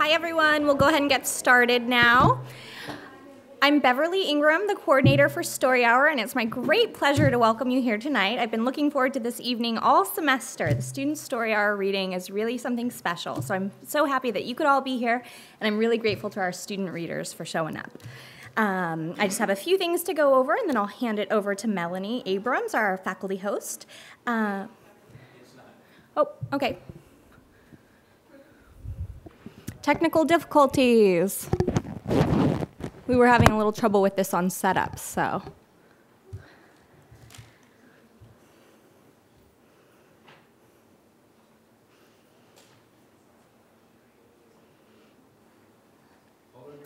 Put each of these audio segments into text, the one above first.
Hi, everyone. We'll go ahead and get started now. I'm Beverly Ingram, the coordinator for Story Hour, and it's my great pleasure to welcome you here tonight. I've been looking forward to this evening all semester. The Student Story Hour reading is really something special, so I'm so happy that you could all be here, and I'm really grateful to our student readers for showing up. I just have a few things to go over, and then I'll hand it over to Melanie Abrams, our faculty host. Oh, okay. Technical difficulties. We were having a little trouble with this on setup, so.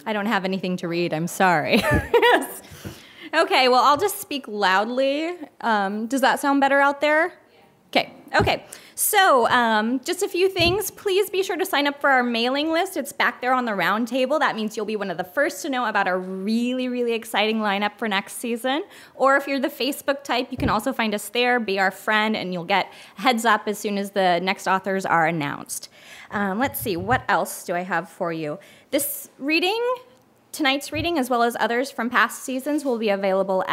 I don't have anything to read, I'm sorry. Yes. Okay, well, I'll just speak loudly. Does that sound better out there? Okay. So just a few things. Please be sure to sign up for our mailing list. It's back there on the round table. That means you'll be one of the first to know about a really, really exciting lineup for next season. Or if you're the Facebook type, you can also find us there, be our friend, and you'll get a heads up as soon as the next authors are announced. Let's see, what else do I have for you? This reading, tonight's reading, as well as others from past seasons, will be available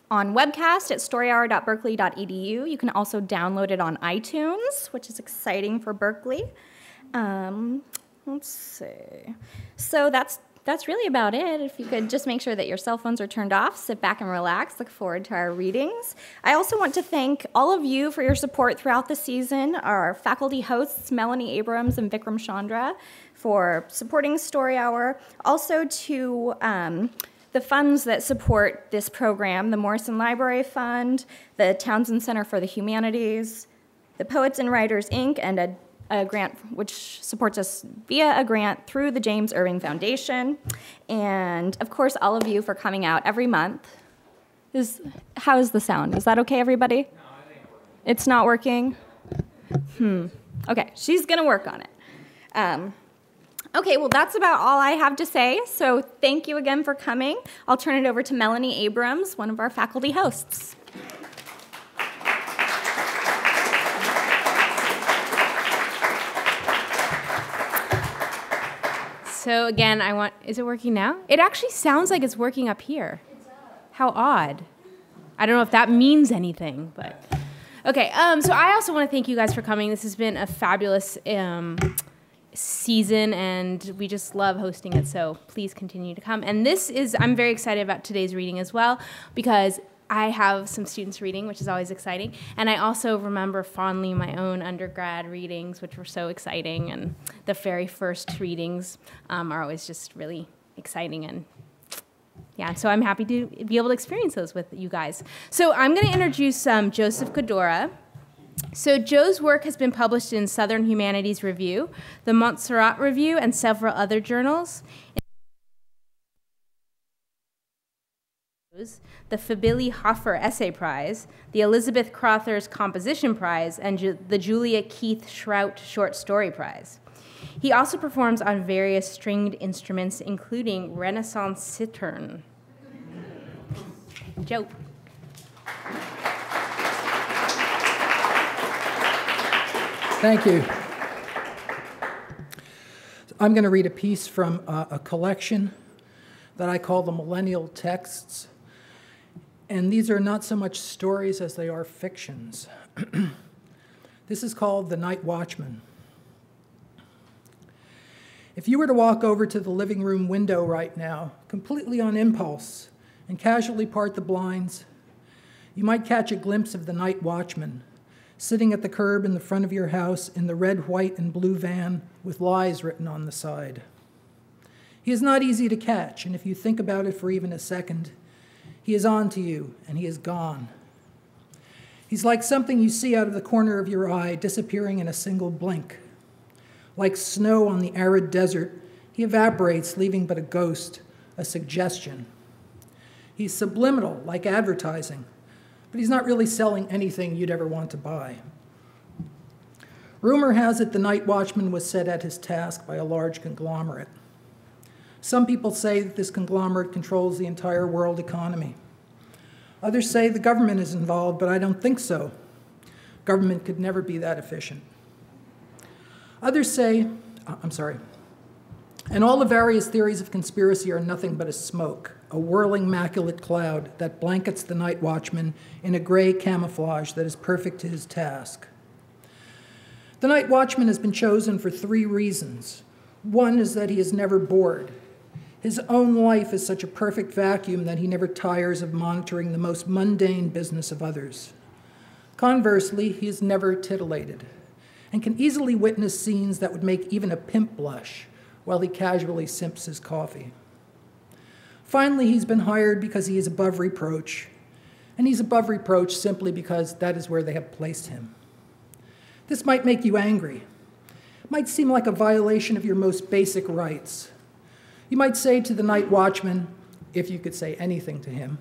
on webcast at storyhour.berkeley.edu. You can also download it on iTunes, which is exciting for Berkeley. Let's see. So that's really about it. If you could just make sure that your cell phones are turned off, sit back and relax, look forward to our readings. I also want to thank all of you for your support throughout the season, our faculty hosts, Melanie Abrams and Vikram Chandra, for supporting Story Hour. Also to the funds that support this program, the Morrison Library Fund, the Townsend Center for the Humanities, the Poets and Writers, Inc., and a grant which supports us via a grant through the James Irving Foundation. And, of course, all of you for coming out every month. How is the sound? Is that okay, everybody? No, I think it's not working. Okay, she's going to work on it. Okay, well, that's about all I have to say, so thank you again for coming. I'll turn it over to Melanie Abrams, one of our faculty hosts. So again, is it working now? It actually sounds like it's working up here. How odd. I don't know if that means anything, but. Okay, so I also want to thank you guys for coming. This has been a fabulous season, and we just love hosting it, so please continue to come. And I'm very excited about today's reading as well, because I have some students reading, which is always exciting, and I also remember fondly my own undergrad readings, which were so exciting, and the very first readings are always just really exciting, and yeah, so I'm happy to be able to experience those with you guys. So I'm going to introduce Joseph Kodora. So Joe's work has been published in Southern Humanities Review, the Montserrat Review, and several other journals. The Fabili Hoffer Essay Prize, the Elizabeth Crothers Composition Prize, and the Julia Keith Shrout Short Story Prize. He also performs on various stringed instruments, including Renaissance Cittern. Joe. Thank you. I'm going to read a piece from a collection that I call the Millennial Texts. And these are not so much stories as they are fictions. This is called The Night Watchman. If you were to walk over to the living room window right now, completely on impulse, and casually part the blinds, you might catch a glimpse of the night watchman, sitting at the curb in the front of your house in the red, white, and blue van with lies written on the side. He is not easy to catch, and if you think about it for even a second, he is on to you, and he is gone. He's like something you see out of the corner of your eye, disappearing in a single blink. Like snow on the arid desert, he evaporates, leaving but a ghost, a suggestion. He's subliminal, like advertising, but he's not really selling anything you'd ever want to buy. Rumor has it the night watchman was set at his task by a large conglomerate. Some people say that this conglomerate controls the entire world economy. Others say the government is involved, but I don't think so. Government could never be that efficient. Others say, And all the various theories of conspiracy are nothing but a smoke, a whirling maculate cloud that blankets the night watchman in a gray camouflage that is perfect to his task. The night watchman has been chosen for 3 reasons. One is that he is never bored. His own life is such a perfect vacuum that he never tires of monitoring the most mundane business of others. Conversely, he is never titillated and can easily witness scenes that would make even a pimp blush while he casually sips his coffee. Finally, he's been hired because he is above reproach, and he's above reproach simply because that is where they have placed him. This might make you angry. It might seem like a violation of your most basic rights. You might say to the night watchman, if you could say anything to him,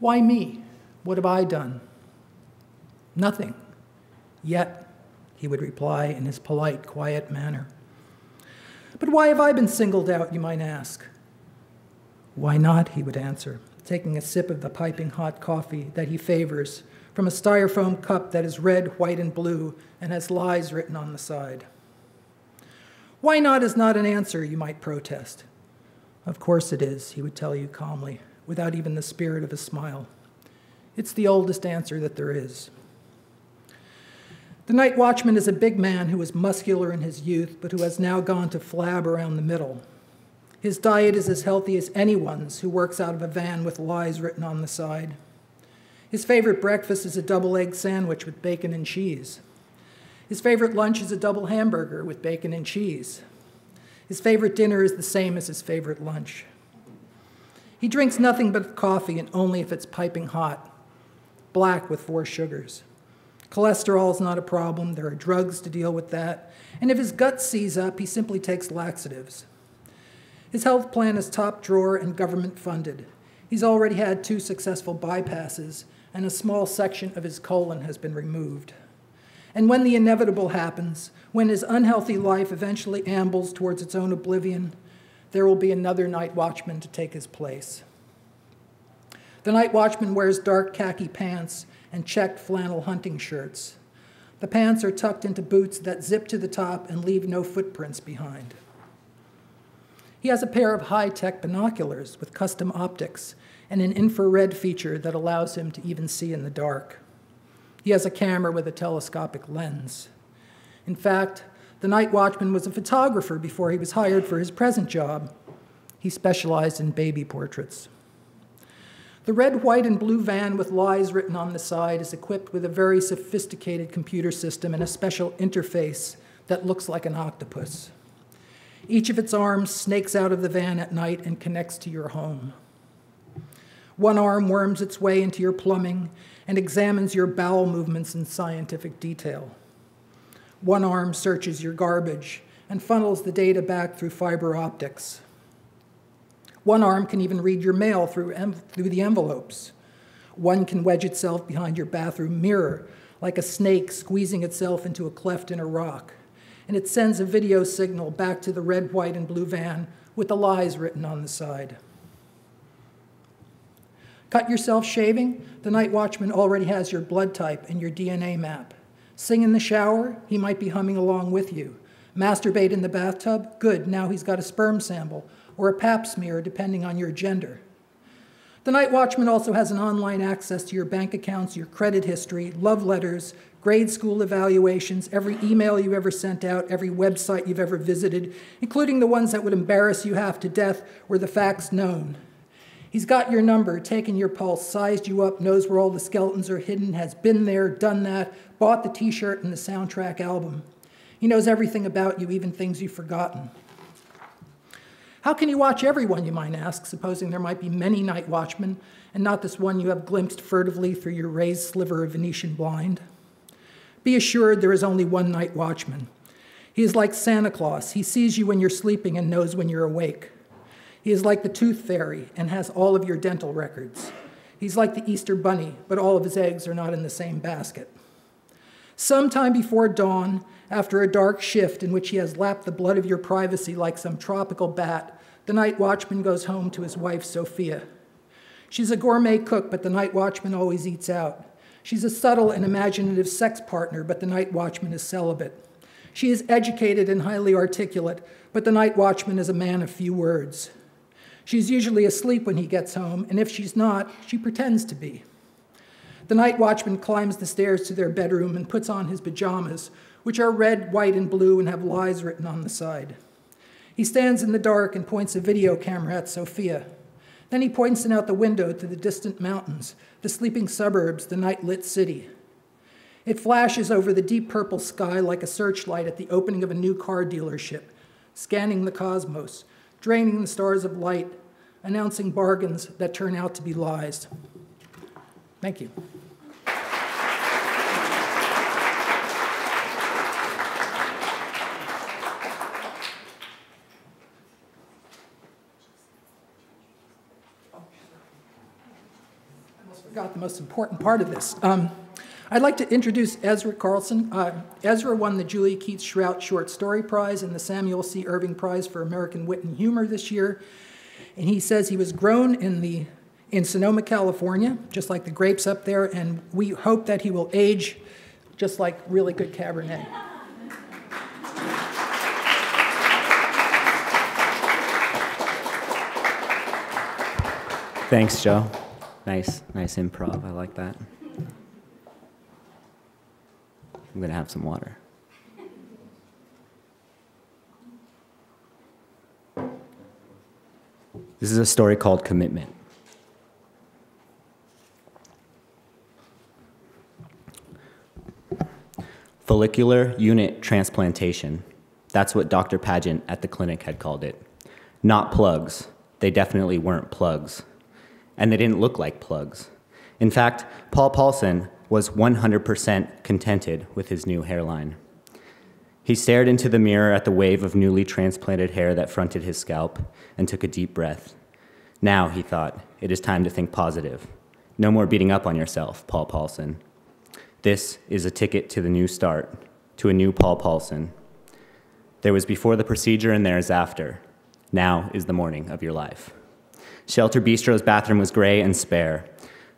"Why me? What have I done?" "Nothing. Yet," he would reply in his polite, quiet manner. "But why have I been singled out, you might ask?" "Why not?" he would answer, taking a sip of the piping hot coffee that he favors from a styrofoam cup that is red, white, and blue and has lies written on the side. "Why not is not an answer," you might protest. "Of course it is," he would tell you calmly, without even the spirit of a smile. "It's the oldest answer that there is." The night watchman is a big man who was muscular in his youth, but who has now gone to flab around the middle. His diet is as healthy as anyone's who works out of a van with lies written on the side. His favorite breakfast is a double egg sandwich with bacon and cheese. His favorite lunch is a double hamburger with bacon and cheese. His favorite dinner is the same as his favorite lunch. He drinks nothing but coffee, and only if it's piping hot, black with 4 sugars. Cholesterol is not a problem. There are drugs to deal with that. And if his gut seize up, he simply takes laxatives. His health plan is top drawer and government funded. He's already had 2 successful bypasses, and a small section of his colon has been removed. And when the inevitable happens, when his unhealthy life eventually ambles towards its own oblivion, there will be another night watchman to take his place. The night watchman wears dark khaki pants and checked flannel hunting shirts. The pants are tucked into boots that zip to the top and leave no footprints behind. He has a pair of high-tech binoculars with custom optics and an infrared feature that allows him to even see in the dark. He has a camera with a telescopic lens. In fact, the night watchman was a photographer before he was hired for his present job. He specialized in baby portraits. The red, white, and blue van with lies written on the side is equipped with a very sophisticated computer system and a special interface that looks like an octopus. Each of its arms snakes out of the van at night and connects to your home. One arm worms its way into your plumbing and examines your bowel movements in scientific detail. One arm searches your garbage and funnels the data back through fiber optics. One arm can even read your mail through the envelopes. One can wedge itself behind your bathroom mirror like a snake squeezing itself into a cleft in a rock, and it sends a video signal back to the red, white, and blue van with the lies written on the side. Cut yourself shaving? The night watchman already has your blood type and your DNA map. Sing in the shower? He might be humming along with you. Masturbate in the bathtub? Good, now he's got a sperm sample or a pap smear, depending on your gender. The night watchman also has an online access to your bank accounts, your credit history, love letters, grade school evaluations, every email you ever sent out, every website you've ever visited, including the ones that would embarrass you half to death were the facts known. He's got your number, taken your pulse, sized you up, knows where all the skeletons are hidden, has been there, done that, bought the t-shirt and the soundtrack album. He knows everything about you, even things you've forgotten. How can you watch everyone, you might ask, supposing there might be many night watchmen and not this one you have glimpsed furtively through your raised sliver of Venetian blind? Be assured there is only one night watchman. He is like Santa Claus. He sees you when you're sleeping and knows when you're awake. He is like the tooth fairy and has all of your dental records. He's like the Easter bunny, but all of his eggs are not in the same basket. Sometime before dawn, after a dark shift in which he has lapped the blood of your privacy like some tropical bat, the night watchman goes home to his wife, Sophia. She's a gourmet cook, but the night watchman always eats out. She's a subtle and imaginative sex partner, but the night watchman is celibate. She is educated and highly articulate, but the night watchman is a man of few words. She's usually asleep when he gets home, and if she's not, she pretends to be. The night watchman climbs the stairs to their bedroom and puts on his pajamas, which are red, white, and blue and have lies written on the side. He stands in the dark and points a video camera at Sophia. Then he points it out the window to the distant mountains, the sleeping suburbs, the night-lit city. It flashes over the deep purple sky like a searchlight at the opening of a new car dealership, scanning the cosmos, draining the stars of light, announcing bargains that turn out to be lies. Thank you. Forgot the most important part of this. I'd like to introduce Ezra Carlson. Ezra won the Julia Keats Shrout Short Story Prize and the Samuel C. Irving Prize for American Wit and Humor this year. And he says he was grown in Sonoma, California, just like the grapes up there, and we hope that he will age just like really good Cabernet. Thanks, Joe. Nice improv. I like that. I'm going to have some water. This is a story called Commitment. Follicular unit transplantation. That's what Dr. Pageant at the clinic had called it. Not plugs. They definitely weren't plugs. And they didn't look like plugs. In fact, Paul Paulson was 100% contented with his new hairline. He stared into the mirror at the wave of newly transplanted hair that fronted his scalp and took a deep breath. Now, he thought, it is time to think positive. No more beating up on yourself, Paul Paulson. This is a ticket to the new start, to a new Paul Paulson. There was before the procedure and there is after. Now is the morning of your life. Shelter Bistro's bathroom was gray and spare.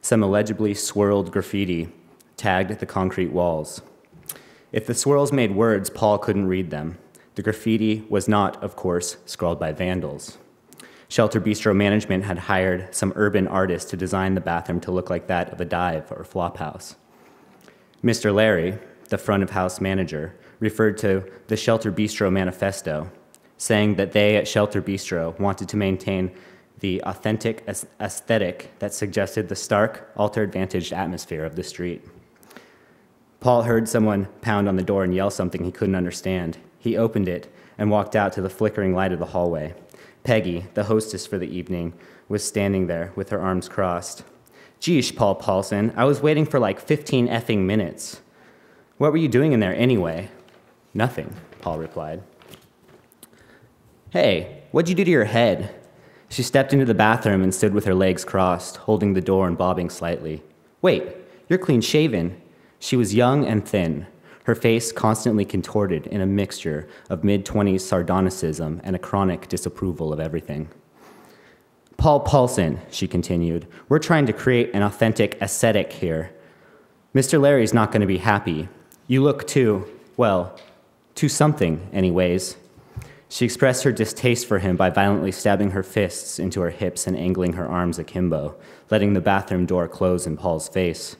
Some illegibly swirled graffiti tagged the concrete walls. If the swirls made words, Paul couldn't read them. The graffiti was not, of course, scrawled by vandals. Shelter Bistro management had hired some urban artist to design the bathroom to look like that of a dive or flop house. Mr. Larry, the front-of-house manager, referred to the Shelter Bistro manifesto, saying that they at Shelter Bistro wanted to maintain the authentic aesthetic that suggested the stark, altar-advantaged atmosphere of the street. Paul heard someone pound on the door and yell something he couldn't understand. He opened it and walked out to the flickering light of the hallway. Peggy, the hostess for the evening, was standing there with her arms crossed. Geesh, Paul Paulson, I was waiting for like 15 effing minutes. What were you doing in there anyway? Nothing, Paul replied. Hey, what'd you do to your head? She stepped into the bathroom and stood with her legs crossed, holding the door and bobbing slightly. Wait, you're clean-shaven. She was young and thin, her face constantly contorted in a mixture of mid-20s sardonicism and a chronic disapproval of everything. Paul Paulson, she continued, we're trying to create an authentic aesthetic here. Mr. Larry's not going to be happy. You look too, well, too something, anyways. She expressed her distaste for him by violently stabbing her fists into her hips and angling her arms akimbo, letting the bathroom door close in Paul's face.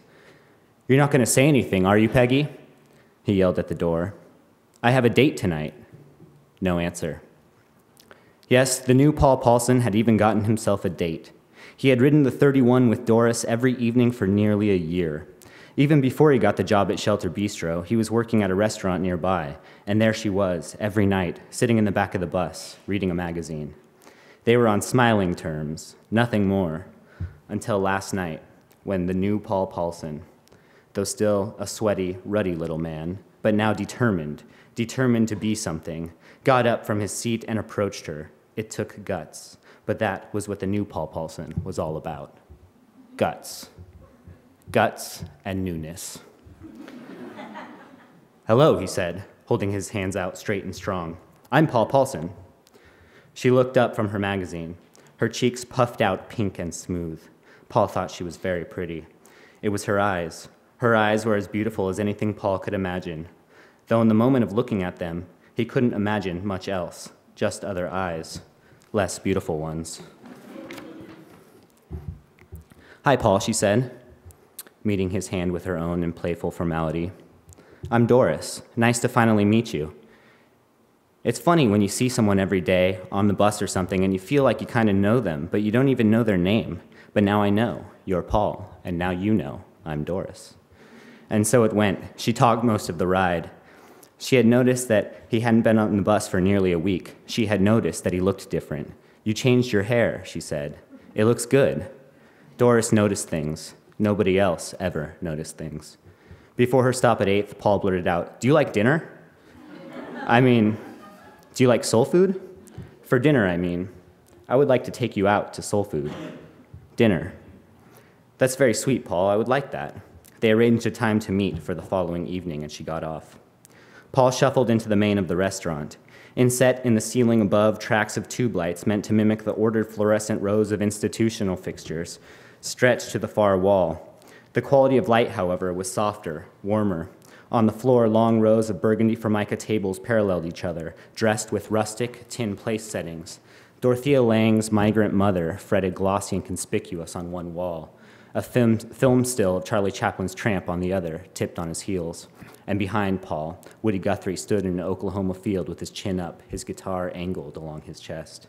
You're not going to say anything, are you, Peggy? He yelled at the door. I have a date tonight. No answer. Yes, the new Paul Paulson had even gotten himself a date. He had ridden the 31 with Doris every evening for nearly a year. Even before he got the job at Shelter Bistro, he was working at a restaurant nearby, and there she was, every night, sitting in the back of the bus, reading a magazine. They were on smiling terms, nothing more, until last night, when the new Paul Paulson, though still a sweaty, ruddy little man, but now determined to be something, got up from his seat and approached her. It took guts, but that was what the new Paul Paulson was all about. Guts. Guts and newness. Hello, he said, holding his hands out straight and strong. I'm Paul Paulson. She looked up from her magazine, her cheeks puffed out pink and smooth. Paul thought she was very pretty. It was her eyes. Her eyes were as beautiful as anything Paul could imagine. though in the moment of looking at them, he couldn't imagine much else, just other eyes, less beautiful ones. "Hi, Paul," she said, meeting his hand with her own in playful formality. "I'm Doris. Nice to finally meet you. It's funny when you see someone every day on the bus or something and you feel like you kind of know them, but you don't even know their name. But now I know. You're Paul, and now you know I'm Doris." And so it went. She talked most of the ride. She had noticed that he hadn't been on the bus for nearly a week. She had noticed that he looked different. "You changed your hair," she said. "It looks good." Doris noticed things. Nobody else ever noticed things. Before her stop at 8th, Paul blurted out, "Do you like dinner? I mean, do you like soul food? For dinner, I mean. I would like to take you out to soul food. Dinner." "That's very sweet, Paul. I would like that." They arranged a time to meet for the following evening, and she got off. Paul shuffled into the main of the restaurant. Inset in the ceiling above, tracks of tube lights meant to mimic the ordered fluorescent rows of institutional fixtures stretched to the far wall. The quality of light, however, was softer, warmer. On the floor, long rows of burgundy formica tables paralleled each other, dressed with rustic tin place settings. Dorothea Lange's Migrant Mother fretted glossy and conspicuous on one wall. A film still of Charlie Chaplin's Tramp on the other, tipped on his heels. And behind Paul, Woody Guthrie stood in an Oklahoma field with his chin up, his guitar angled along his chest.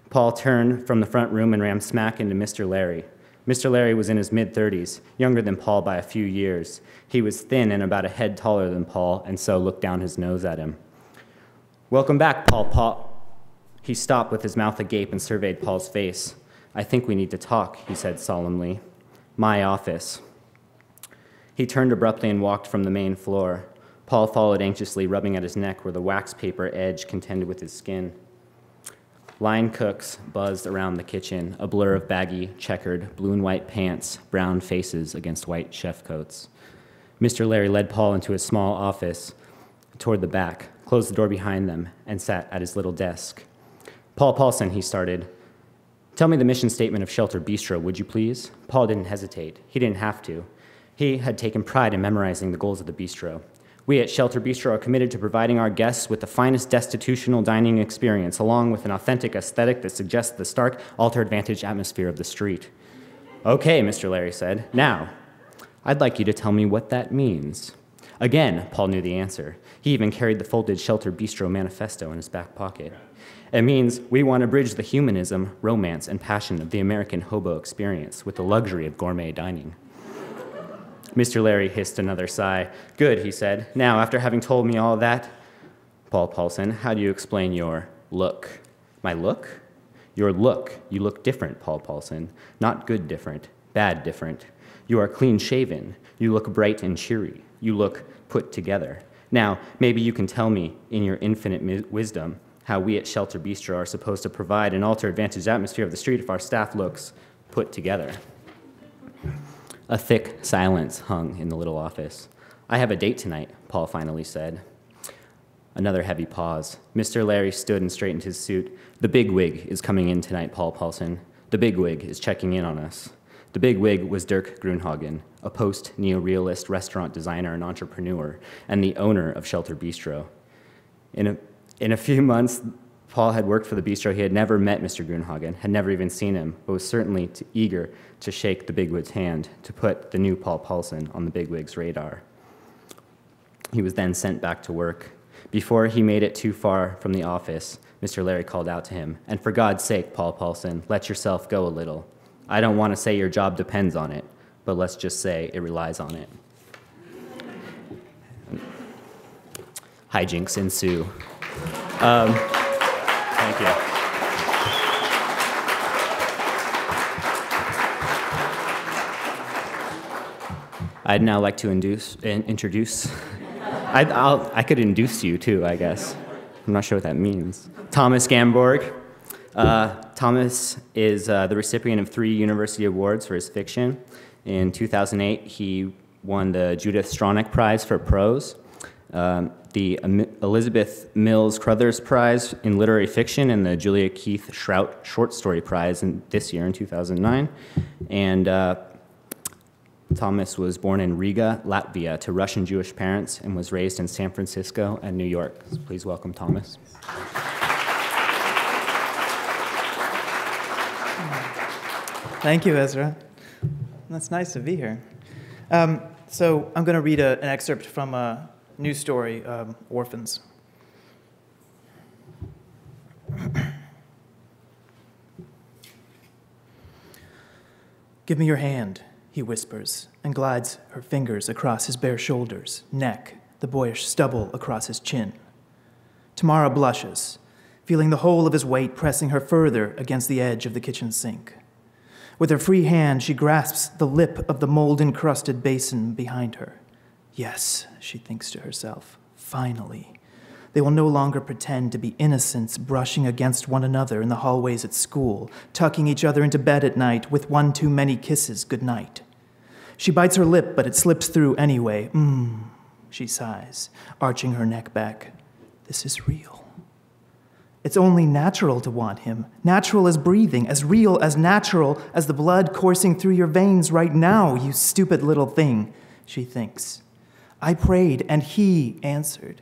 Paul turned from the front room and ran smack into Mr. Larry. Mr. Larry was in his mid-30s, younger than Paul by a few years. He was thin and about a head taller than Paul, and so looked down his nose at him. "Welcome back, Paul." He stopped with his mouth agape and surveyed Paul's face. "I think we need to talk," he said solemnly. "My office." He turned abruptly and walked from the main floor. Paul followed anxiously, rubbing at his neck where the wax paper edge contended with his skin. Line cooks buzzed around the kitchen, a blur of baggy, checkered, blue and white pants, brown faces against white chef coats. Mr. Larry led Paul into his small office toward the back, closed the door behind them, and sat at his little desk. "Paul Paulson," he started. "Tell me the mission statement of Shelter Bistro, would you please?" Paul didn't hesitate. He didn't have to. He had taken pride in memorizing the goals of the bistro. "We at Shelter Bistro are committed to providing our guests with the finest destitutional dining experience, along with an authentic aesthetic that suggests the stark, altar-advantage atmosphere of the street." "Okay," Mr. Larry said. "Now, I'd like you to tell me what that means." Again, Paul knew the answer. He even carried the folded Shelter Bistro manifesto in his back pocket. "It means we want to bridge the humanism, romance, and passion of the American hobo experience with the luxury of gourmet dining." Mr. Larry hissed another sigh. "Good," he said. "Now, after having told me all that, Paul Paulson, how do you explain your look?" "My look?" "Your look. You look different, Paul Paulson. Not good different, bad different. You are clean-shaven. You look bright and cheery. You look put together. Now, maybe you can tell me, in your infinite wisdom, how we at Shelter Bistro are supposed to provide an altar-advantage atmosphere of the street if our staff looks put together." A thick silence hung in the little office. "I have a date tonight," Paul finally said. Another heavy pause. Mr. Larry stood and straightened his suit. "The bigwig is coming in tonight, Paul Paulson. The bigwig is checking in on us." The bigwig was Dirk Grunhagen, a post-neorealist restaurant designer and entrepreneur, and the owner of Shelter Bistro. In a few months, Paul had worked for the bistro. He had never met Mr. Grunhagen, had never even seen him, but was certainly eager to shake the bigwig's hand, to put the new Paul Paulson on the bigwig's radar. He was then sent back to work. Before he made it too far from the office, Mr. Larry called out to him, "And for God's sake, Paul Paulson, let yourself go a little. I don't want to say your job depends on it, but let's just say it relies on it." Hijinks ensue. Thank you. I'd now like to introduce. I could induce you too, I guess. I'm not sure what that means. Thomas Gamborg. Thomas is the recipient of 3 university awards for his fiction. In 2008, he won the Judith Stronach Prize for prose, the Elizabeth Mills Crothers Prize in literary fiction, and the Julia Keith Shrout Short Story Prize this year in 2009. And Thomas was born in Riga, Latvia, to Russian Jewish parents and was raised in San Francisco and New York. So please welcome Thomas. Thank you, Ezra. That's nice to be here. So I'm going to read an excerpt from a news story, Orphans. "Give me your hand," he whispers, and glides her fingers across his bare shoulders, neck, the boyish stubble across his chin. Tamara blushes, feeling the whole of his weight pressing her further against the edge of the kitchen sink. With her free hand, she grasps the lip of the mold-encrusted basin behind her. Yes, she thinks to herself, finally. They will no longer pretend to be innocents brushing against one another in the hallways at school, tucking each other into bed at night with one too many kisses goodnight. She bites her lip, but it slips through anyway. She sighs, arching her neck back. This is real. It's only natural to want him, natural as breathing, as real, as natural as the blood coursing through your veins right now, you stupid little thing, she thinks. I prayed, and he answered.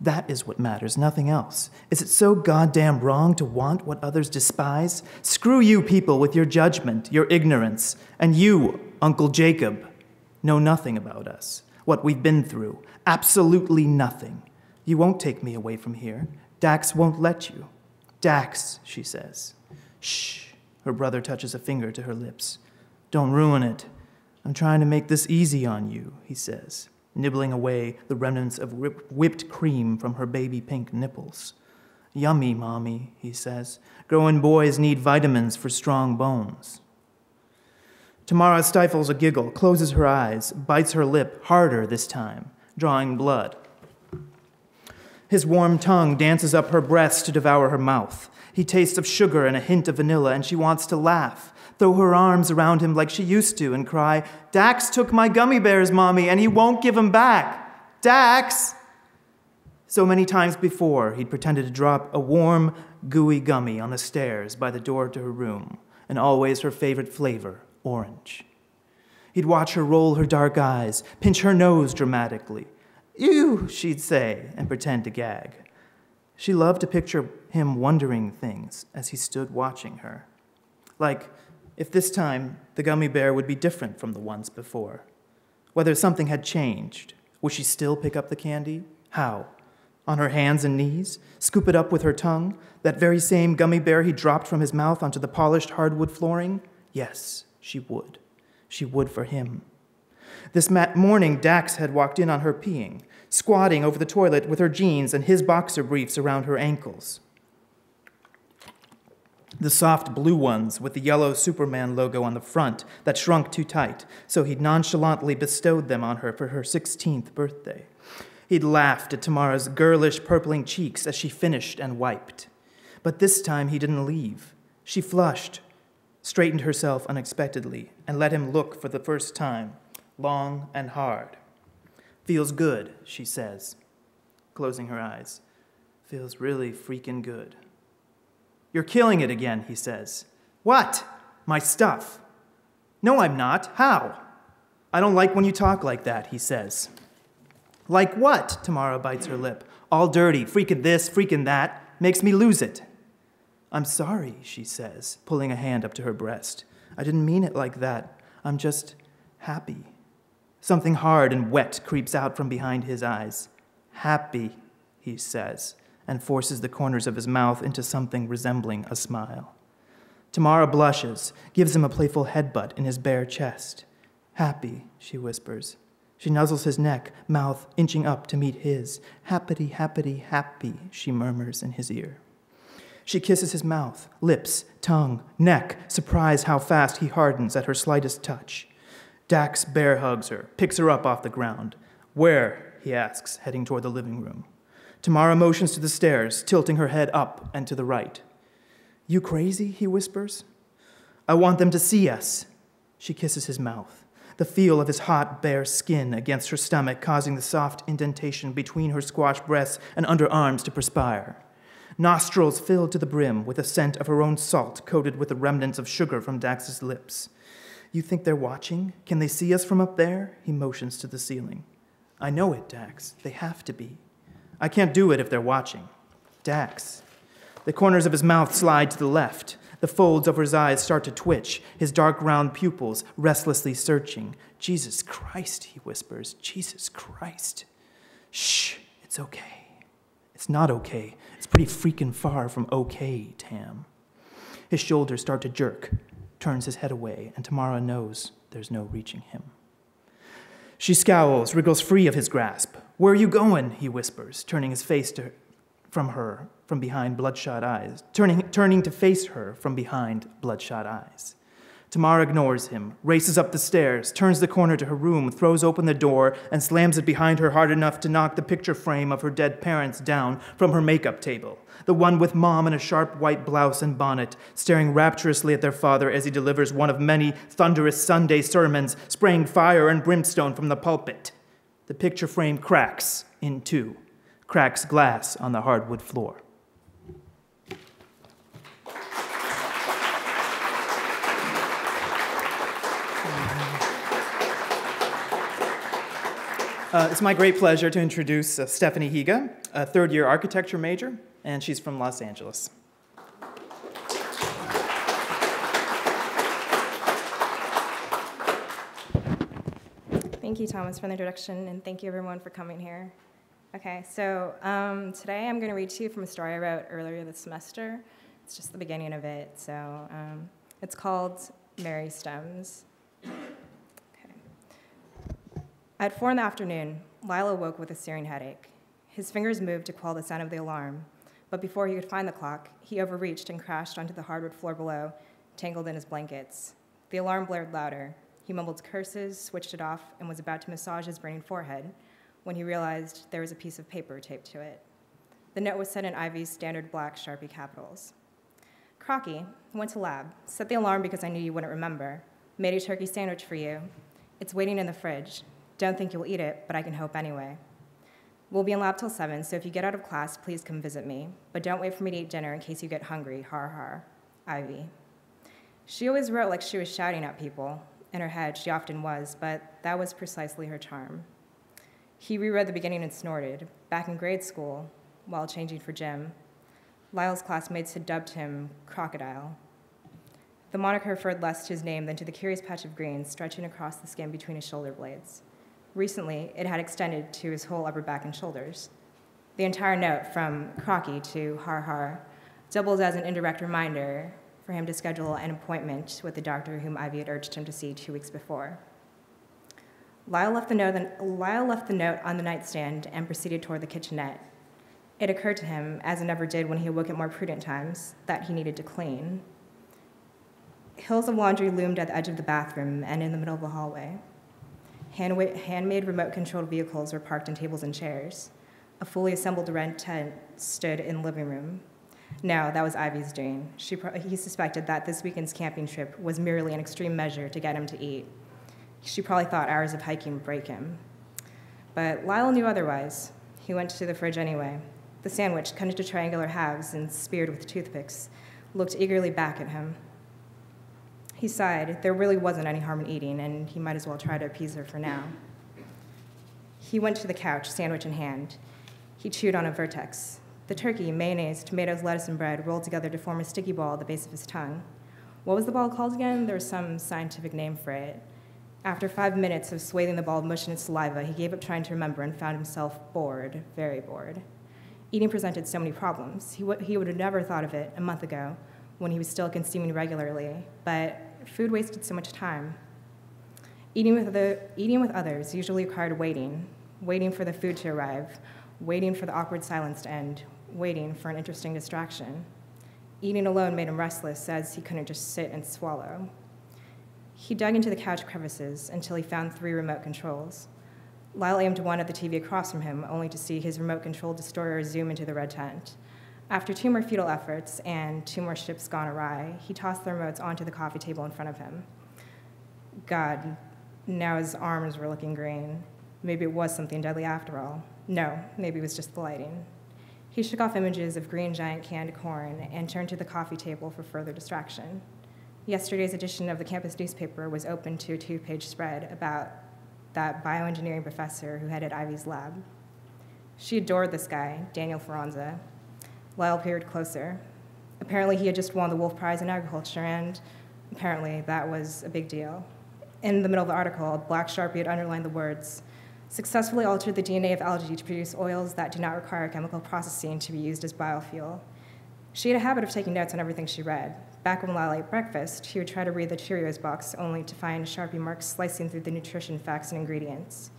That is what matters, nothing else. Is it so goddamn wrong to want what others despise? Screw you people with your judgment, your ignorance, and you, Uncle Jacob, know nothing about us, what we've been through, absolutely nothing. You won't take me away from here. Dax won't let you. Dax, she says. Shh, her brother touches a finger to her lips. Don't ruin it. I'm trying to make this easy on you, he says, nibbling away the remnants of whipped cream from her baby pink nipples. Yummy, Mommy, he says. Growing boys need vitamins for strong bones. Tamara stifles a giggle, closes her eyes, bites her lip harder this time, drawing blood. His warm tongue dances up her breast to devour her mouth. He tastes of sugar and a hint of vanilla, and she wants to laugh, throw her arms around him like she used to, and cry, Dax took my gummy bears, Mommy, and he won't give them back. Dax! So many times before, he'd pretended to drop a warm, gooey gummy on the stairs by the door to her room, and always her favorite flavor, orange. He'd watch her roll her dark eyes, pinch her nose dramatically. Ew, she'd say, and pretend to gag. She loved to picture him wondering things as he stood watching her. Like, if this time the gummy bear would be different from the ones before. Whether something had changed. Would she still pick up the candy? How? On her hands and knees? Scoop it up with her tongue? That very same gummy bear he dropped from his mouth onto the polished hardwood flooring? Yes, she would. She would for him. This morning, Dax had walked in on her peeing, squatting over the toilet with her jeans and his boxer briefs around her ankles. The soft blue ones with the yellow Superman logo on the front that shrunk too tight, so he'd nonchalantly bestowed them on her for her 16th birthday. He'd laughed at Tamara's girlish purpling cheeks as she finished and wiped. But this time he didn't leave. She flushed, straightened herself unexpectedly, and let him look for the first time. Long and hard. Feels good, she says, closing her eyes. Feels really freaking good. You're killing it again, he says. What? My stuff. No, I'm not. How? I don't like when you talk like that, he says. Like what? Tamara bites her lip. All dirty, freaking this, freaking that. Makes me lose it. I'm sorry, she says, pulling a hand up to her breast. I didn't mean it like that. I'm just happy. Something hard and wet creeps out from behind his eyes. Happy, he says, and forces the corners of his mouth into something resembling a smile. Tamara blushes, gives him a playful headbutt in his bare chest. Happy, she whispers. She nuzzles his neck, mouth inching up to meet his. Happity, happity, happy, she murmurs in his ear. She kisses his mouth, lips, tongue, neck, surprised how fast he hardens at her slightest touch. Dax bear hugs her, picks her up off the ground. Where? He asks, heading toward the living room. Tamara motions to the stairs, tilting her head up and to the right. You crazy? He whispers. I want them to see us. She kisses his mouth, the feel of his hot, bare skin against her stomach causing the soft indentation between her squashed breasts and underarms to perspire. Nostrils filled to the brim with a scent of her own salt coated with the remnants of sugar from Dax's lips. You think they're watching? Can they see us from up there? He motions to the ceiling. I know it, Dax. They have to be. I can't do it if they're watching. Dax. The corners of his mouth slide to the left. The folds over his eyes start to twitch, his dark round pupils restlessly searching. Jesus Christ, he whispers. Jesus Christ. Shh, it's okay. It's not okay. It's pretty freaking far from okay, Tam. His shoulders start to jerk, turns his head away, and Tamara knows there's no reaching him. She scowls, wriggles free of his grasp. Where are you going? He whispers, turning his face from behind bloodshot eyes, turning to face her from behind bloodshot eyes. Tamara ignores him, races up the stairs, turns the corner to her room, throws open the door, and slams it behind her hard enough to knock the picture frame of her dead parents down from her makeup table. The one with Mom in a sharp white blouse and bonnet, staring rapturously at their father as he delivers one of many thunderous Sunday sermons, spraying fire and brimstone from the pulpit. The picture frame cracks in two, cracks glass on the hardwood floor. It's my great pleasure to introduce Stephanie Higa, a third-year architecture major, and she's from Los Angeles. Thank you, Thomas, for the introduction, and thank you, everyone, for coming here. Okay, so today I'm going to read to you from a story I wrote earlier this semester. It's just the beginning of it, so it's called Mary Stems. At 4 in the afternoon, Lyle awoke with a searing headache. His fingers moved to quell the sound of the alarm, but before he could find the clock, he overreached and crashed onto the hardwood floor below, tangled in his blankets. The alarm blared louder. He mumbled curses, switched it off, and was about to massage his burning forehead when he realized there was a piece of paper taped to it. The note was set in Ivy's standard black Sharpie capitals. Crocky, went to lab, set the alarm because I knew you wouldn't remember, made a turkey sandwich for you. It's waiting in the fridge. Don't think you'll eat it, but I can hope anyway. We'll be in lab till 7, so if you get out of class, please come visit me. But don't wait for me to eat dinner in case you get hungry, har har. Ivy. She always wrote like she was shouting at people. In her head, she often was, but that was precisely her charm. He reread the beginning and snorted. Back in grade school, while changing for gym, Lyle's classmates had dubbed him Crocodile. The moniker referred less to his name than to the curious patch of green stretching across the skin between his shoulder blades. Recently, it had extended to his whole upper back and shoulders. The entire note, from Crocky to har har, doubles as an indirect reminder for him to schedule an appointment with the doctor whom Ivy had urged him to see 2 weeks before. Lyle left the note on the nightstand and proceeded toward the kitchenette. It occurred to him, as it never did when he awoke at more prudent times, that he needed to clean. Hills of laundry loomed at the edge of the bathroom and in the middle of the hallway. Handmade remote-controlled vehicles were parked on tables and chairs. A fully assembled red tent stood in the living room. No, that was Ivy's doing. He suspected that this weekend's camping trip was merely an extreme measure to get him to eat. She probably thought hours of hiking would break him. But Lyle knew otherwise. He went to the fridge anyway. The sandwich, cut into triangular halves and speared with toothpicks, looked eagerly back at him. He sighed. There really wasn't any harm in eating, and he might as well try to appease her for now. He went to the couch, sandwich in hand. He chewed on a Vertex. The turkey, mayonnaise, tomatoes, lettuce, and bread rolled together to form a sticky ball at the base of his tongue. What was the ball called again? There was some scientific name for it. After 5 minutes of swathing the ball of mush in its saliva, he gave up trying to remember and found himself bored, very bored. Eating presented so many problems. He would have never thought of it a month ago, when he was still consuming regularly, but food wasted so much time. Eating with others usually required waiting for the food to arrive, waiting for the awkward silence to end, waiting for an interesting distraction. Eating alone made him restless, as he couldn't just sit and swallow. He dug into the couch crevices until he found 3 remote controls. Lyle aimed one at the TV across from him, only to see his remote-controlled destroyer zoom into the red tent. After 2 more futile efforts and 2 more ships gone awry, he tossed the remotes onto the coffee table in front of him. God, now his arms were looking green. Maybe it was something deadly after all. No, maybe it was just the lighting. He shook off images of green giant canned corn and turned to the coffee table for further distraction. Yesterday's edition of the campus newspaper was open to a 2-page spread about that bioengineering professor who headed Ivy's lab. She adored this guy, Daniel Ferranza. Lyle peered closer. Apparently he had just won the Wolf Prize in Agriculture, and apparently that was a big deal. In the middle of the article, a black Sharpie had underlined the words, "Successfully altered the DNA of algae to produce oils that do not require chemical processing to be used as biofuel." She had a habit of taking notes on everything she read. Back when Lyle ate breakfast, she would try to read the Cheerios box only to find Sharpie marks slicing through the nutrition facts and ingredients.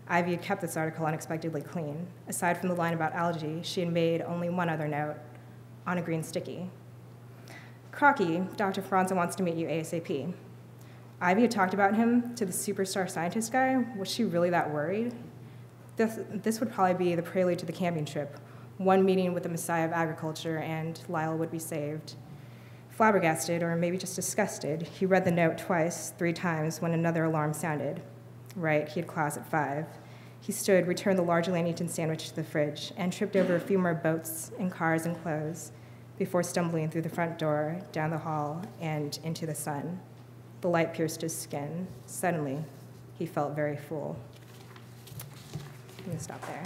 Ivy had kept this article unexpectedly clean. Aside from the line about algae, she had made only one other note, on a green sticky. "Crocky, Dr. Ferranza wants to meet you ASAP." Ivy had talked about him to the superstar scientist guy. Was she really that worried? This would probably be the prelude to the camping trip. One meeting with the Messiah of Agriculture, and Lyle would be saved. Flabbergasted, or maybe just disgusted, he read the note twice, 3 times, when another alarm sounded. Right, he had class at 5. He stood, returned the large Lamington sandwich to the fridge, and tripped over a few more boats and cars and clothes before stumbling through the front door, down the hall, and into the sun. The light pierced his skin. Suddenly, he felt very full. I'm going to stop there.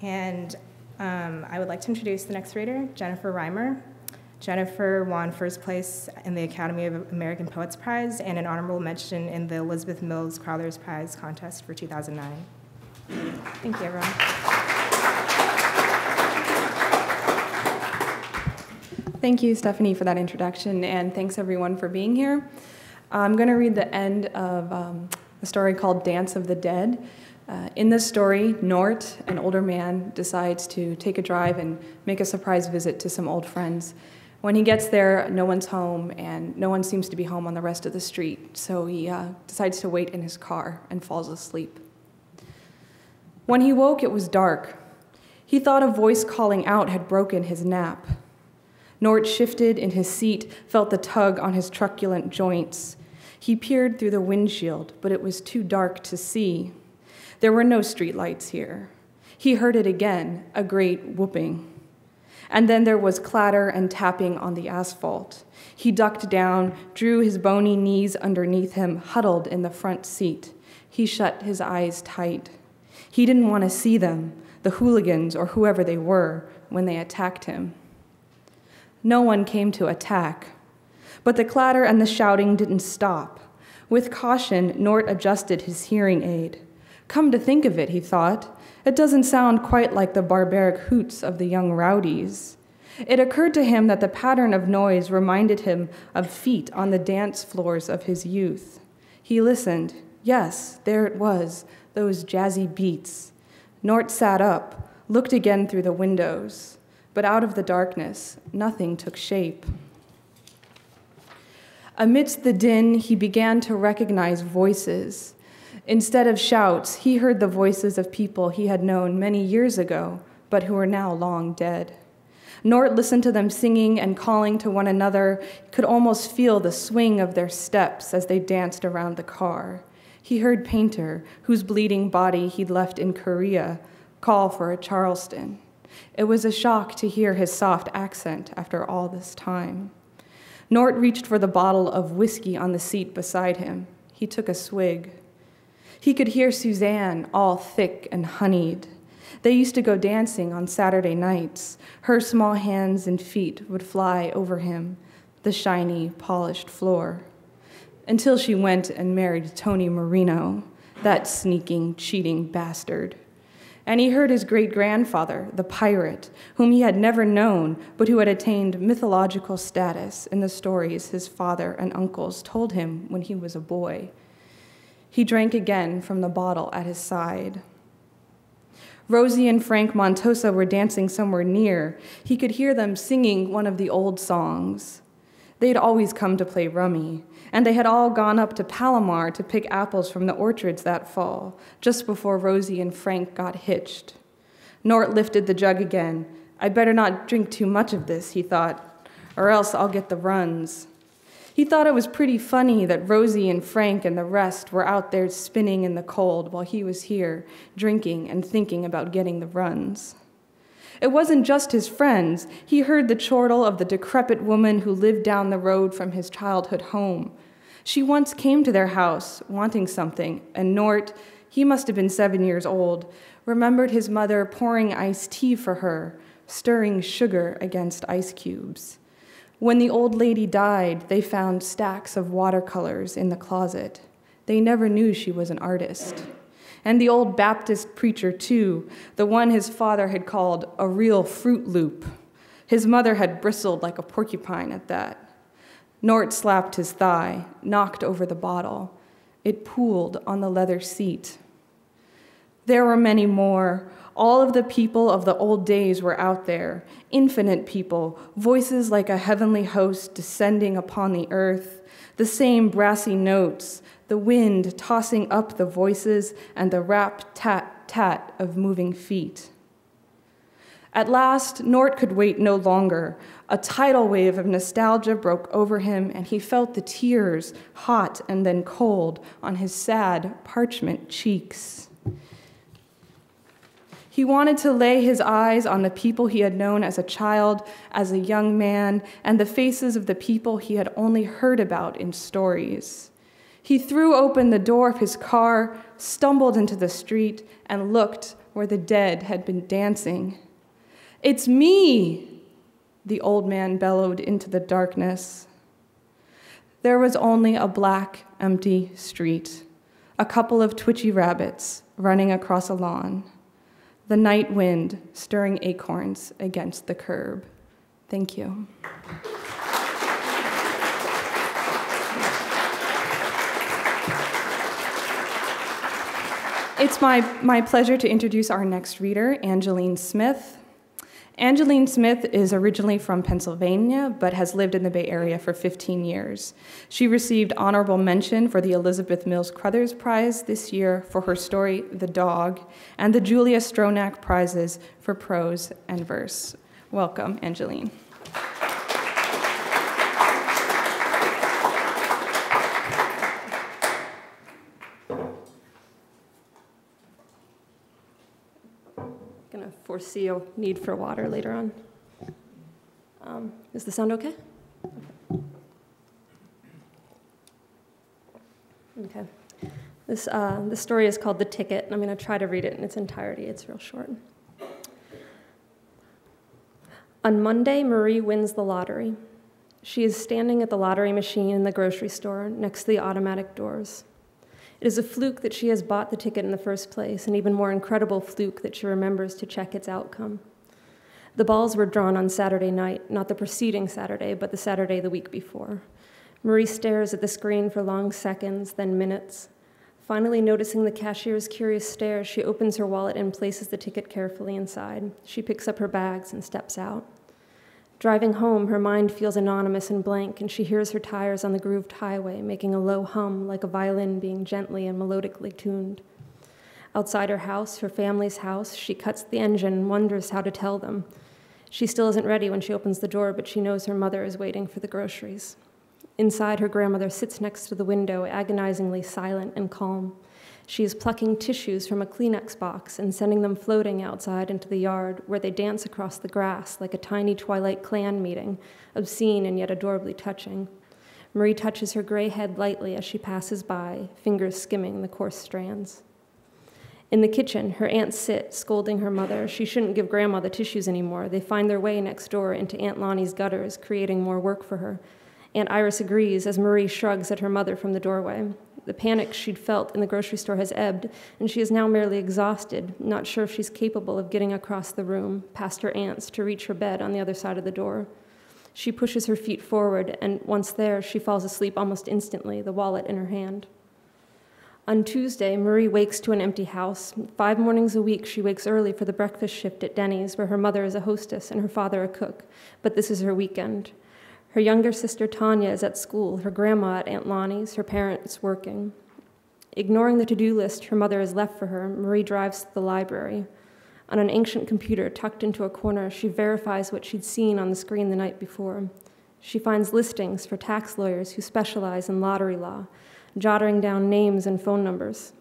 And I would like to introduce the next reader, Jennifer Reimer. Jennifer won first place in the Academy of American Poets Prize and an honorable mention in the Elizabeth Mills Crowther's Prize contest for 2009. Thank you, everyone. Thank you, Stephanie, for that introduction, and thanks everyone for being here. I'm going to read the end of a story called Dance of the Dead. In this story, Nort, an older man, decides to take a drive and make a surprise visit to some old friends. When he gets there, no one's home, and no one seems to be home on the rest of the street, so he decides to wait in his car and falls asleep. When he woke, it was dark. He thought a voice calling out had broken his nap. Nort shifted in his seat, felt the tug on his truculent joints. He peered through the windshield, but it was too dark to see. There were no streetlights here. He heard it again, a great whooping. And then there was clatter and tapping on the asphalt. He ducked down, drew his bony knees underneath him, huddled in the front seat. He shut his eyes tight. He didn't want to see them, the hooligans or whoever they were, when they attacked him. No one came to attack, but the clatter and the shouting didn't stop. With caution, Nort adjusted his hearing aid. Come to think of it, he thought, it doesn't sound quite like the barbaric hoots of the young rowdies. It occurred to him that the pattern of noise reminded him of feet on the dance floors of his youth. He listened. Yes, there it was, those jazzy beats. Nort sat up, looked again through the windows, but out of the darkness, nothing took shape. Amidst the din, he began to recognize voices. Instead of shouts, he heard the voices of people he had known many years ago, but who were now long dead. Nort listened to them singing and calling to one another, could almost feel the swing of their steps as they danced around the car. He heard Painter, whose bleeding body he'd left in Korea, call for a Charleston. It was a shock to hear his soft accent after all this time. Nort reached for the bottle of whiskey on the seat beside him. He took a swig. He could hear Suzanne, all thick and honeyed. They used to go dancing on Saturday nights. Her small hands and feet would fly over him, the shiny, polished floor, until she went and married Tony Marino, that sneaking, cheating bastard. And he heard his great-grandfather, the pirate, whom he had never known, but who had attained mythological status in the stories his father and uncles told him when he was a boy. He drank again from the bottle at his side. Rosie and Frank Montosa were dancing somewhere near. He could hear them singing one of the old songs. They'd always come to play rummy, and they had all gone up to Palomar to pick apples from the orchards that fall, just before Rosie and Frank got hitched. Nort lifted the jug again. I'd better not drink too much of this, he thought, or else I'll get the runs. He thought it was pretty funny that Rosie and Frank and the rest were out there spinning in the cold while he was here, drinking and thinking about getting the runs. It wasn't just his friends. He heard the chortle of the decrepit woman who lived down the road from his childhood home. She once came to their house wanting something, and Nort, he must have been 7 years old, remembered his mother pouring iced tea for her, stirring sugar against ice cubes. When the old lady died, they found stacks of watercolors in the closet. They never knew she was an artist. And the old Baptist preacher, too, the one his father had called a real Fruit Loop. His mother had bristled like a porcupine at that. Nort slapped his thigh, knocked over the bottle. It pooled on the leather seat. There were many more. All of the people of the old days were out there, infinite people, voices like a heavenly host descending upon the earth, the same brassy notes, the wind tossing up the voices and the rap tat-tat of moving feet. At last, Nort could wait no longer. A tidal wave of nostalgia broke over him, and he felt the tears, hot and then cold, on his sad parchment cheeks. He wanted to lay his eyes on the people he had known as a child, as a young man, and the faces of the people he had only heard about in stories. He threw open the door of his car, stumbled into the street, and looked where the dead had been dancing. "It's me!" the old man bellowed into the darkness. There was only a black, empty street, a couple of twitchy rabbits running across a lawn, the night wind stirring acorns against the curb. Thank you. It's my pleasure to introduce our next reader, Angeline Smith. Angeline Smith is originally from Pennsylvania, but has lived in the Bay Area for 15 years. She received honorable mention for the Elizabeth Mills Crothers Prize this year for her story, The Dog, and the Julia Stronach Prizes for prose and verse. Welcome, Angeline. Gonna foresee a need for water later on. Is the sound okay? Okay. This story is called The Ticket, and I'm gonna try to read it in its entirety. It's real short. On Monday, Marie wins the lottery. She is standing at the lottery machine in the grocery store next to the automatic doors. It is a fluke that she has bought the ticket in the first place, an even more incredible fluke that she remembers to check its outcome. The balls were drawn on Saturday night, not the preceding Saturday, but the Saturday the week before. Marie stares at the screen for long seconds, then minutes. Finally noticing the cashier's curious stare, she opens her wallet and places the ticket carefully inside. She picks up her bags and steps out. Driving home, her mind feels anonymous and blank, and she hears her tires on the grooved highway making a low hum like a violin being gently and melodically tuned. Outside her house, her family's house, she cuts the engine and wonders how to tell them. She still isn't ready when she opens the door, but she knows her mother is waiting for the groceries. Inside, her grandmother sits next to the window, agonizingly silent and calm. She is plucking tissues from a Kleenex box and sending them floating outside into the yard, where they dance across the grass like a tiny Twilight clan meeting, obscene and yet adorably touching. Marie touches her gray head lightly as she passes by, fingers skimming the coarse strands. In the kitchen, her aunts sit, scolding her mother. She shouldn't give Grandma the tissues anymore. They find their way next door into Aunt Lonnie's gutters, creating more work for her. Aunt Iris agrees as Marie shrugs at her mother from the doorway. The panic she'd felt in the grocery store has ebbed, and she is now merely exhausted, not sure if she's capable of getting across the room, past her aunts, to reach her bed on the other side of the door. She pushes her feet forward, and once there, she falls asleep almost instantly, the wallet in her hand. On Tuesday, Marie wakes to an empty house. 5 mornings a week, she wakes early for the breakfast shift at Denny's, where her mother is a hostess and her father a cook, but this is her weekend. Her younger sister, Tanya, is at school, her grandma at Aunt Lonnie's, her parents working. Ignoring the to-do list her mother has left for her, Marie drives to the library. On an ancient computer tucked into a corner, she verifies what she'd seen on the screen the night before. She finds listings for tax lawyers who specialize in lottery law, jotting down names and phone numbers.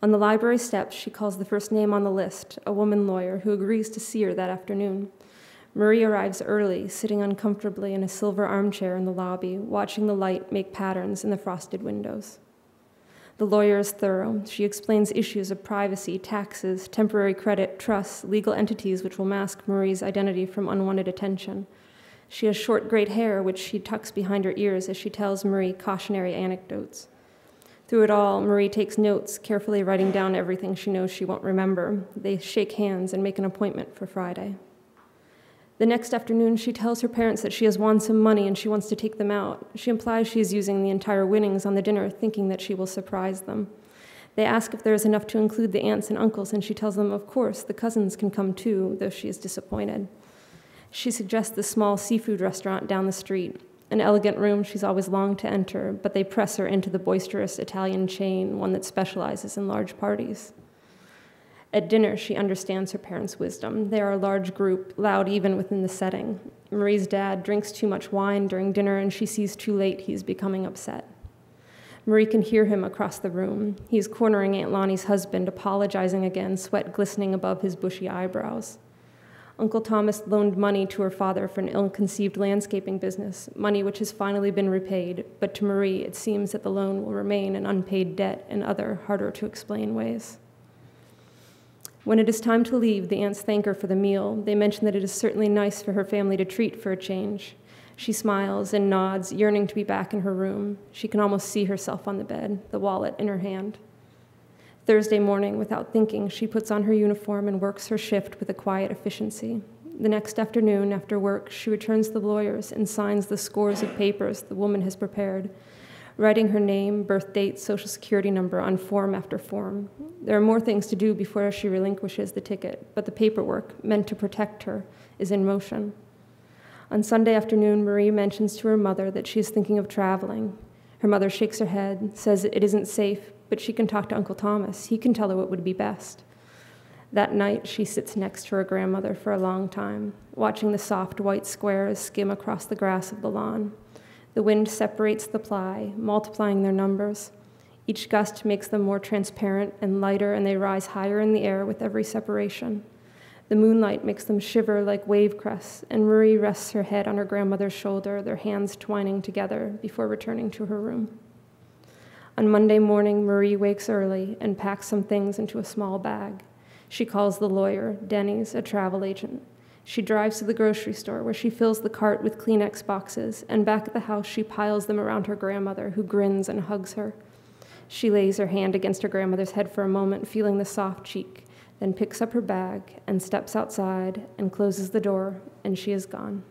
On the library steps, she calls the first name on the list, a woman lawyer who agrees to see her that afternoon. Marie arrives early, sitting uncomfortably in a silver armchair in the lobby, watching the light make patterns in the frosted windows. The lawyer is thorough. She explains issues of privacy, taxes, temporary credit, trusts, legal entities which will mask Marie's identity from unwanted attention. She has short, great hair, which she tucks behind her ears as she tells Marie cautionary anecdotes. Through it all, Marie takes notes, carefully writing down everything she knows she won't remember. They shake hands and make an appointment for Friday. The next afternoon, she tells her parents that she has won some money and she wants to take them out. She implies she is using the entire winnings on the dinner, thinking that she will surprise them. They ask if there is enough to include the aunts and uncles, and she tells them, of course, the cousins can come too, though she is disappointed. She suggests the small seafood restaurant down the street, an elegant room she's always longed to enter, but they press her into the boisterous Italian chain, one that specializes in large parties. At dinner, she understands her parents' wisdom. They are a large group, loud even within the setting. Marie's dad drinks too much wine during dinner, and she sees too late he is becoming upset. Marie can hear him across the room. He is cornering Aunt Lonnie's husband, apologizing again, sweat glistening above his bushy eyebrows. Uncle Thomas loaned money to her father for an ill-conceived landscaping business, money which has finally been repaid, but to Marie it seems that the loan will remain an unpaid debt in other, harder-to-explain ways. When it is time to leave, the aunts thank her for the meal. They mention that it is certainly nice for her family to treat for a change. She smiles and nods, yearning to be back in her room. She can almost see herself on the bed, the wallet in her hand. Thursday morning, without thinking, she puts on her uniform and works her shift with a quiet efficiency. The next afternoon, after work, she returns to the lawyers and signs the scores of papers the woman has prepared, writing her name, birth date, social security number on form after form. There are more things to do before she relinquishes the ticket, but the paperwork, meant to protect her, is in motion. On Sunday afternoon, Marie mentions to her mother that she is thinking of traveling. Her mother shakes her head, says it isn't safe, but she can talk to Uncle Thomas. He can tell her what would be best. That night, she sits next to her grandmother for a long time, watching the soft white squares skim across the grass of the lawn. The wind separates the ply, multiplying their numbers. Each gust makes them more transparent and lighter, and they rise higher in the air with every separation. The moonlight makes them shiver like wave crests, and Marie rests her head on her grandmother's shoulder, their hands twining together before returning to her room. On Monday morning, Marie wakes early and packs some things into a small bag. She calls the lawyer, Denny's, a travel agent. She drives to the grocery store, where she fills the cart with Kleenex boxes, and back at the house, she piles them around her grandmother, who grins and hugs her. She lays her hand against her grandmother's head for a moment, feeling the soft cheek, then picks up her bag and steps outside and closes the door, and she is gone.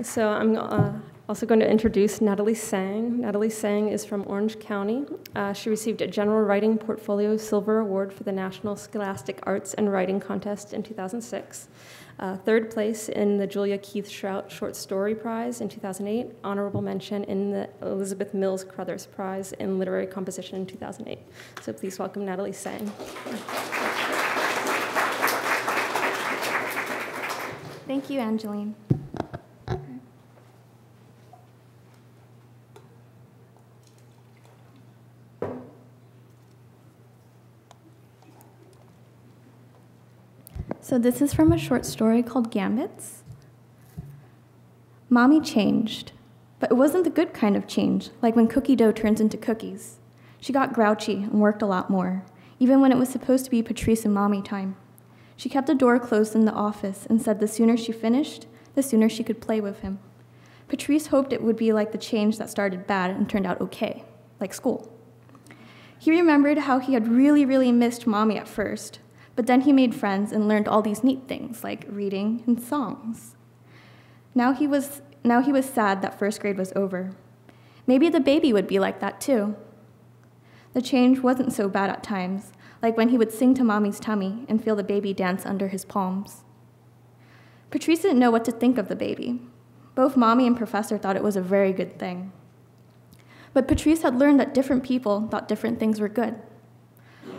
So I'm also going to introduce Natalie Sang. Natalie Sang is from Orange County. She received a General Writing Portfolio Silver Award for the National Scholastic Arts and Writing Contest in 2006. Third place in the Julia Keith Shrout Short Story Prize in 2008. Honorable mention in the Elizabeth Mills Crothers Prize in Literary Composition in 2008. So please welcome Natalie Sang. Thank you, Angeline. So this is from a short story called Gambits. Mommy changed, but it wasn't the good kind of change, like when cookie dough turns into cookies. She got grouchy and worked a lot more, even when it was supposed to be Patrice and Mommy time. She kept the door closed in the office and said the sooner she finished, the sooner she could play with him. Patrice hoped it would be like the change that started bad and turned out okay, like school. He remembered how he had really missed Mommy at first, but then he made friends and learned all these neat things like reading and songs. Now he was sad that first grade was over. Maybe the baby would be like that too. The change wasn't so bad at times, like when he would sing to Mommy's tummy and feel the baby dance under his palms. Patrice didn't know what to think of the baby. Both Mommy and Professor thought it was a very good thing. But Patrice had learned that different people thought different things were good.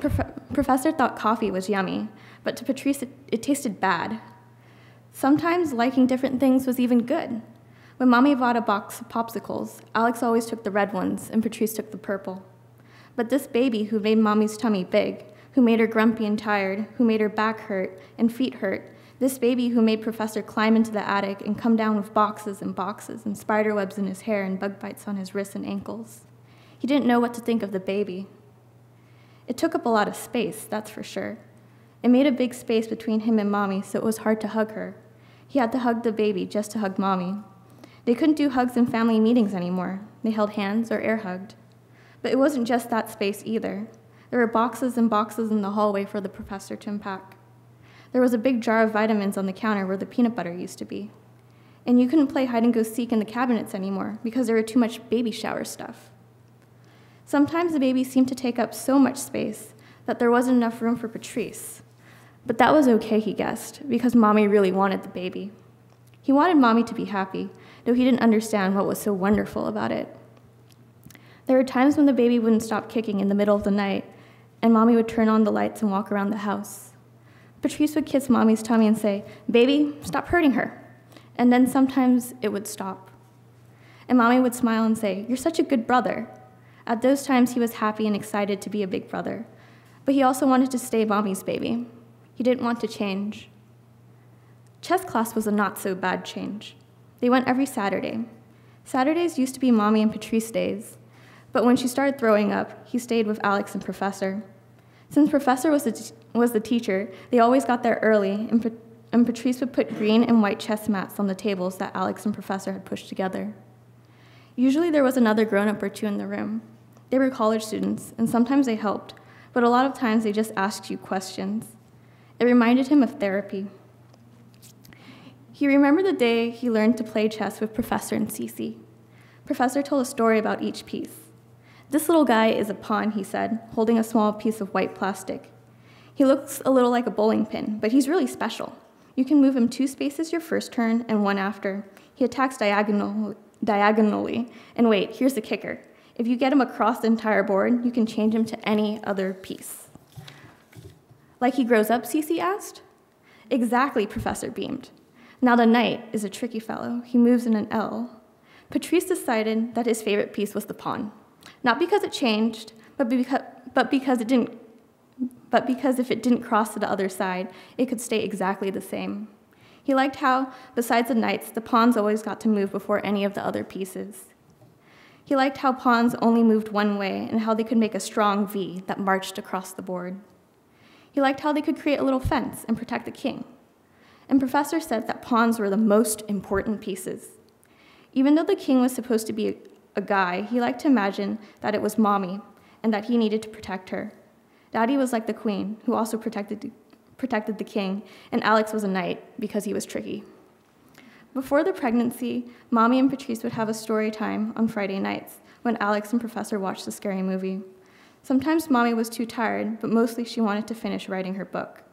Professor thought coffee was yummy, but to Patrice it tasted bad. Sometimes liking different things was even good. When Mommy bought a box of popsicles, Alex always took the red ones and Patrice took the purple. But this baby who made Mommy's tummy big, who made her grumpy and tired, who made her back hurt and feet hurt, this baby who made Professor climb into the attic and come down with boxes and spider webs in his hair and bug bites on his wrists and ankles. He didn't know what to think of the baby. It took up a lot of space, that's for sure. It made a big space between him and Mommy, so it was hard to hug her. He had to hug the baby just to hug Mommy. They couldn't do hugs in family meetings anymore. They held hands or air hugged. But it wasn't just that space either. There were boxes and boxes in the hallway for the professor to unpack. There was a big jar of vitamins on the counter where the peanut butter used to be. And you couldn't play hide and go seek in the cabinets anymore because there were too much baby shower stuff. Sometimes the baby seemed to take up so much space that there wasn't enough room for Patrice. But that was okay, he guessed, because Mommy really wanted the baby. He wanted Mommy to be happy, though he didn't understand what was so wonderful about it. There were times when the baby wouldn't stop kicking in the middle of the night, and Mommy would turn on the lights and walk around the house. Patrice would kiss Mommy's tummy and say, "Baby, stop hurting her." And then sometimes it would stop. And Mommy would smile and say, "You're such a good brother." At those times, he was happy and excited to be a big brother. But he also wanted to stay Mommy's baby. He didn't want to change. Chess class was a not-so-bad change. They went every Saturday. Saturdays used to be Mommy and Patrice days. But when she started throwing up, he stayed with Alex and Professor. Since Professor was the teacher, they always got there early, and Patrice would put green and white chess mats on the tables that Alex and Professor had pushed together. Usually there was another grown-up or two in the room. They were college students, and sometimes they helped, but a lot of times they just asked you questions. It reminded him of therapy. He remembered the day he learned to play chess with Professor and Cece. Professor told a story about each piece. "This little guy is a pawn," he said, holding a small piece of white plastic. "He looks a little like a bowling pin, but he's really special. You can move him 2 spaces your first turn and 1 after. He attacks diagonally. And wait, here's the kicker. If you get him across the entire board, you can change him to any other piece." "Like he grows up?" Cece asked. "Exactly," Professor beamed. "Now the knight is a tricky fellow. He moves in an L." Patrice decided that his favorite piece was the pawn. Not because it changed, but because if it didn't cross to the other side, it could stay exactly the same. He liked how, besides the knights, the pawns always got to move before any of the other pieces. He liked how pawns only moved one way and how they could make a strong V that marched across the board. He liked how they could create a little fence and protect the king. And Professor said that pawns were the most important pieces. Even though the king was supposed to be a guy, he liked to imagine that it was Mommy and that he needed to protect her. Daddy was like the queen, who also protected the king, and Alex was a knight because he was tricky. Before the pregnancy, Mommy and Patrice would have a story time on Friday nights when Alex and Professor watched the scary movie. Sometimes Mommy was too tired, but mostly she wanted to finish writing her book.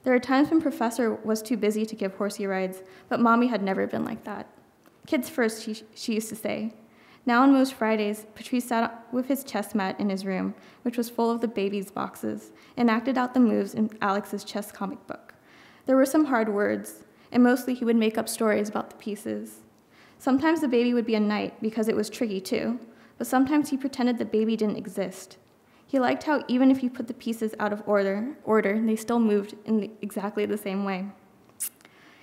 There were times when Professor was too busy to give horsey rides, but Mommy had never been like that. Kids first, she used to say. Now on most Fridays, Patrice sat with his chess mat in his room, which was full of the baby's boxes, and acted out the moves in Alex's chess comic book. There were some hard words, and mostly he would make up stories about the pieces. Sometimes the baby would be a knight because it was tricky too, but sometimes he pretended the baby didn't exist. He liked how even if you put the pieces out of order, they still moved in exactly the same way.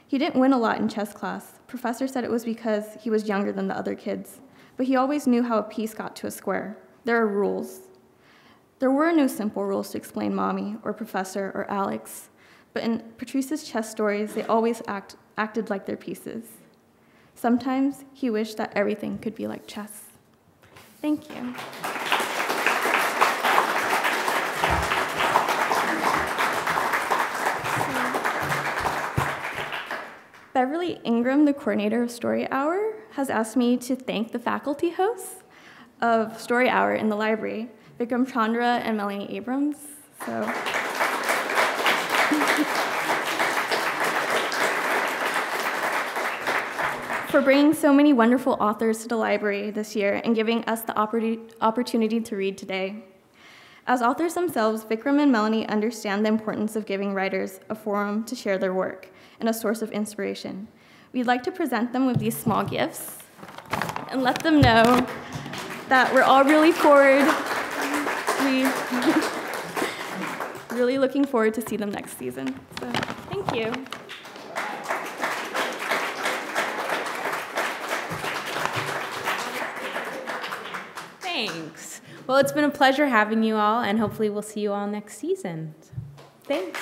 He didn't win a lot in chess class. Professor said it was because he was younger than the other kids, but he always knew how a piece got to a square. There are rules. There were no simple rules to explain Mommy or Professor or Alex, but in Patrice's chess stories, they always acted like their pieces. Sometimes he wished that everything could be like chess. Thank you. Beverly Ingram, the coordinator of Story Hour, has asked me to thank the faculty hosts of Story Hour in the library, Vikram Chandra and Melanie Abrams. For bringing so many wonderful authors to the library this year and giving us the opportunity to read today. As authors themselves, Vikram and Melanie understand the importance of giving writers a forum to share their work and a source of inspiration. We'd like to present them with these small gifts and let them know that we're all really really looking forward to see them next season. So, thank you. Thanks. Well, it's been a pleasure having you all, and hopefully we'll see you all next season. Thanks.